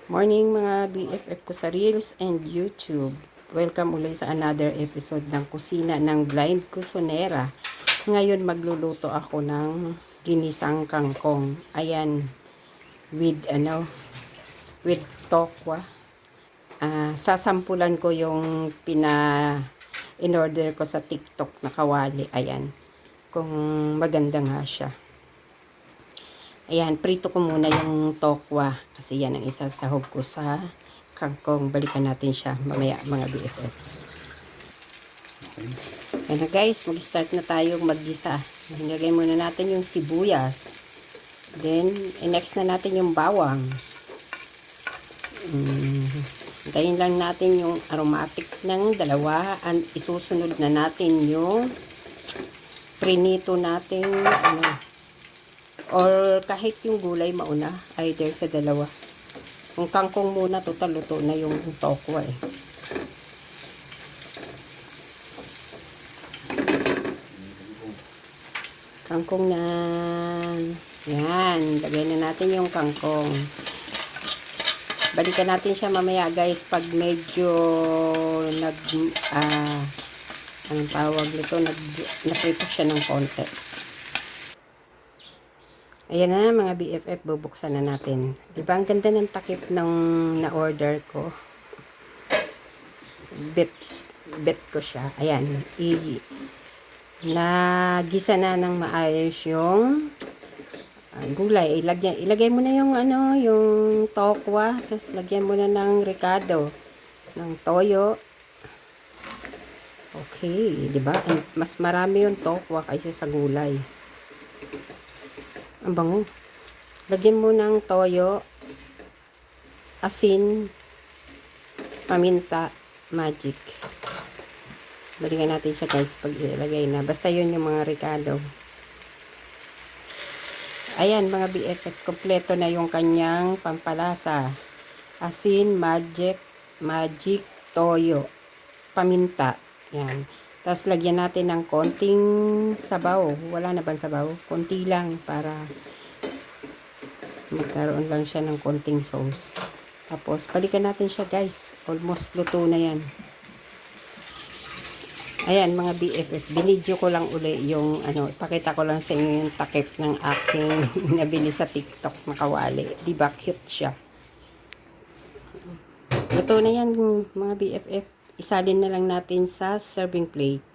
Morning mga BFF ko sa Reels and YouTube. Welcome ulit sa another episode ng Kusina ng Blind Kusonera. Ngayon magluluto ako ng ginisang kangkong. Ayan, with tokwa. Sasampulan ko yung in-order ko sa TikTok na kawali. Ayan, kung maganda nga siya. Ayan, prito ko muna yung tokwa kasi yan ang isasahog ko sa kangkong. Balikan natin siya mamaya mga BFF. Ayan na guys, mag-start na tayong maggisa. Nilagay muna natin yung sibuyas. Then, next na natin yung bawang. Hintayin lang natin yung aromatic ng dalawa. And isusunod na natin yung prinito natin or kahit yung gulay mauna, either sa dalawa. Yung kangkong muna, total luto na yung tokwa eh. Kangkong na. Yan, lagay na natin yung kangkong. Balikan natin siya mamaya guys pag medyo anong tawag nito, naprito siya ng konti. Ayan na mga BFF, bubuksan na natin. Diba ang ganda ng takip ng na-order ko? Bet ko siya. Ayan. Nagisa na ng maayos yung gulay. Ilagay mo na yung yung tokwa. Tapos lagyan mo na ng ricado. Ng toyo. Okay. Diba? Mas marami yung tokwa kaysa sa gulay. Ang bango. Lagyan mo ng toyo, asin, paminta, magic. Balikan natin siya guys pag ilagay na. Basta yun yung mga ricado. Ayan mga BFF, kompleto na yung kanyang pampalasa. Asin, magic, toyo, paminta. Yan. Tapos lagyan natin ng konting sabaw. Wala na bang sabaw? Konti lang para magkaroon lang siya ng konting sauce. Tapos balikan natin siya guys. Almost luto na yan. Ayan mga BFF. Binidyo ko lang uli yung ipakita ko lang sa inyo yung takip ng aking nabili sa TikTok na kawali. Diba cute siya? Luto na yan mga BFF. Isalin na lang natin sa serving plate.